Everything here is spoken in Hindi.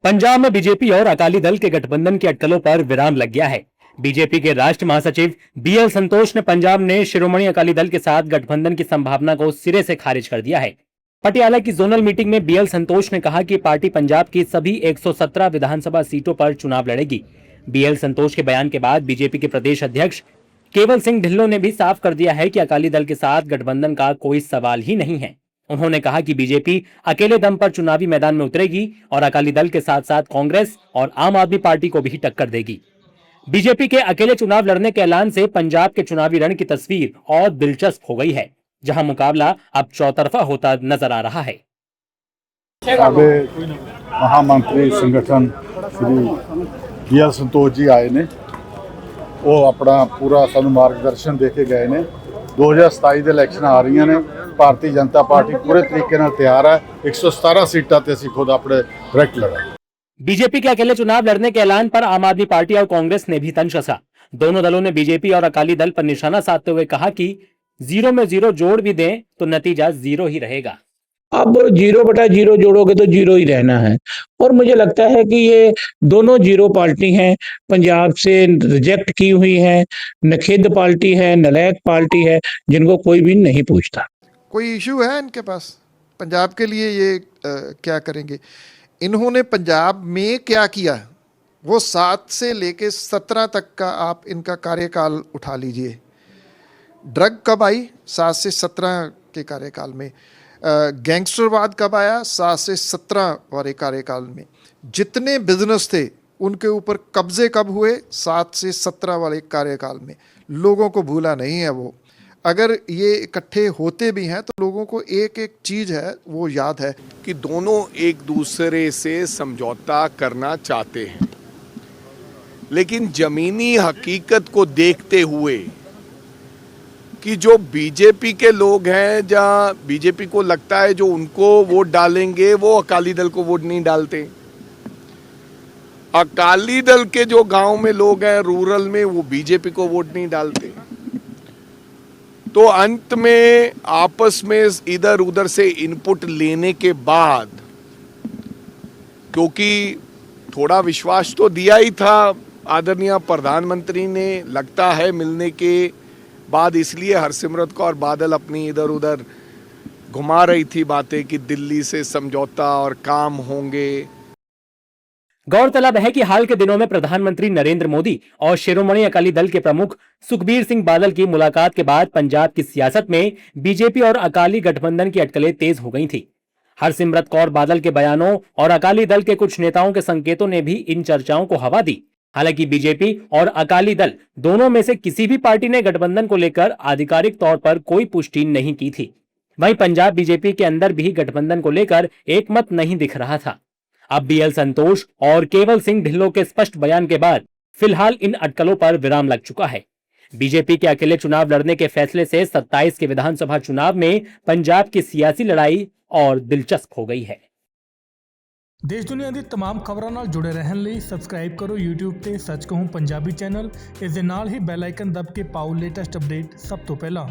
पंजाब में बीजेपी और अकाली दल के गठबंधन की अटकलों पर विराम लग गया है। बीजेपी के राष्ट्रीय महासचिव बीएल संतोष ने पंजाब ने शिरोमणि अकाली दल के साथ गठबंधन की संभावना को सिरे से खारिज कर दिया है। पटियाला की जोनल मीटिंग में बीएल संतोष ने कहा कि पार्टी पंजाब की सभी 117 विधानसभा सीटों पर चुनाव लड़ेगी। बीएल संतोष के बयान के बाद बीजेपी के प्रदेश अध्यक्ष केवल सिंह ढिल्लों ने भी साफ कर दिया है कि अकाली दल के साथ गठबंधन का कोई सवाल ही नहीं है। उन्होंने कहा कि बीजेपी अकेले दम पर चुनावी मैदान में उतरेगी और अकाली दल के साथ साथ कांग्रेस और आम आदमी पार्टी को भी टक्कर देगी। बीजेपी के अकेले चुनाव लड़ने के ऐलान से पंजाब के चुनावी रण की तस्वीर और दिलचस्प हो गई है, जहां मुकाबला अब चौतरफा होता नजर आ रहा है। महामंत्री संगठन श्री बीएल संतोष जी आए ने, वो अपना पूरा सानू मार्गदर्शन दे के गए ने। 2027 ਦੇ इलैक्शन आ रही ने, भारतीय जनता पार्टी पूरे तरीके नाल तैयार है। 117 सीटां ते असीं खुद अपने डायरेक्ट लड़ा। बीजेपी के अकेले चुनाव लड़ने के ऐलान पर आम आदमी पार्टी और कांग्रेस ने भी तंज कसा। दोनों दलों ने बीजेपी और अकाली दल पर निशाना साधते हुए कहा कि 0 में 0 जोड़ भी दें तो नतीजा 0 ही रहेगा। अब 0/0 जोड़ोगे तो 0 ही रहना है। और मुझे लगता है कि ये दोनों 0 पार्टी हैं, पंजाब से रिजेक्ट की हुई है, नखेद पार्टी है, नलायक पार्टी है, जिनको कोई भी नहीं पूछता। कोई इशू है इनके पास पंजाब के लिए? ये क्या करेंगे? इन्होंने पंजाब में क्या किया, वो 7 से लेके 17 तक का आप इनका कार्यकाल उठा लीजिए। ड्रग कब आई? 7 से 17 के कार्यकाल में। गैंगस्टरवाद कब आया? 7 से 17 वाले कार्यकाल में। जितने बिजनेस थे उनके ऊपर कब्जे कब हुए? 7 से 17 वाले कार्यकाल में। लोगों को भूला नहीं है वो। अगर ये इकट्ठे होते भी हैं तो लोगों को एक एक चीज़ है वो याद है कि दोनों एक दूसरे से समझौता करना चाहते हैं, लेकिन ज़मीनी हकीकत को देखते हुए कि जो बीजेपी के लोग हैं, जहाँ बीजेपी को लगता है जो उनको वोट डालेंगे वो अकाली दल को वोट नहीं डालते। अकाली दल के जो गांव में लोग हैं रूरल में, वो बीजेपी को वोट नहीं डालते। तो अंत में आपस में इधर उधर से इनपुट लेने के बाद, क्योंकि थोड़ा विश्वास तो दिया ही था आदरणीय प्रधानमंत्री ने, लगता है मिलने के बाद, इसलिए हरसिमरत कौर बादल अपनी इधर उधर घुमा रही थी बातें कि दिल्ली से समझौता और काम होंगे। गौरतलब है कि हाल के दिनों में प्रधानमंत्री नरेंद्र मोदी और शिरोमणि अकाली दल के प्रमुख सुखबीर सिंह बादल की मुलाकात के बाद पंजाब की सियासत में बीजेपी और अकाली गठबंधन की अटकलें तेज हो गई थी। हरसिमरत कौर बादल के बयानों और अकाली दल के कुछ नेताओं के संकेतों ने भी इन चर्चाओं को हवा दी। हालांकि बीजेपी और अकाली दल दोनों में से किसी भी पार्टी ने गठबंधन को लेकर आधिकारिक तौर पर कोई पुष्टि नहीं की थी। वहीं पंजाब बीजेपी के अंदर भी गठबंधन को लेकर एक मत नहीं दिख रहा था। अब बीएल संतोष और केवल सिंह ढिल्लों के स्पष्ट बयान के बाद फिलहाल इन अटकलों पर विराम लग चुका है। बीजेपी के अकेले चुनाव लड़ने के फैसले से 27 के विधानसभा चुनाव में पंजाब की सियासी लड़ाई और दिलचस्प हो गई है। देश दुनिया की तमाम खबरों नाल जुड़े रहने ਲਈ सब्सक्राइब करो YouTube ਤੇ सच कहूं पंजाबी चैनल। इस दे नाल ही बैल आइकन दब के पाओ लेटेस्ट अपडेट सब तो पहला।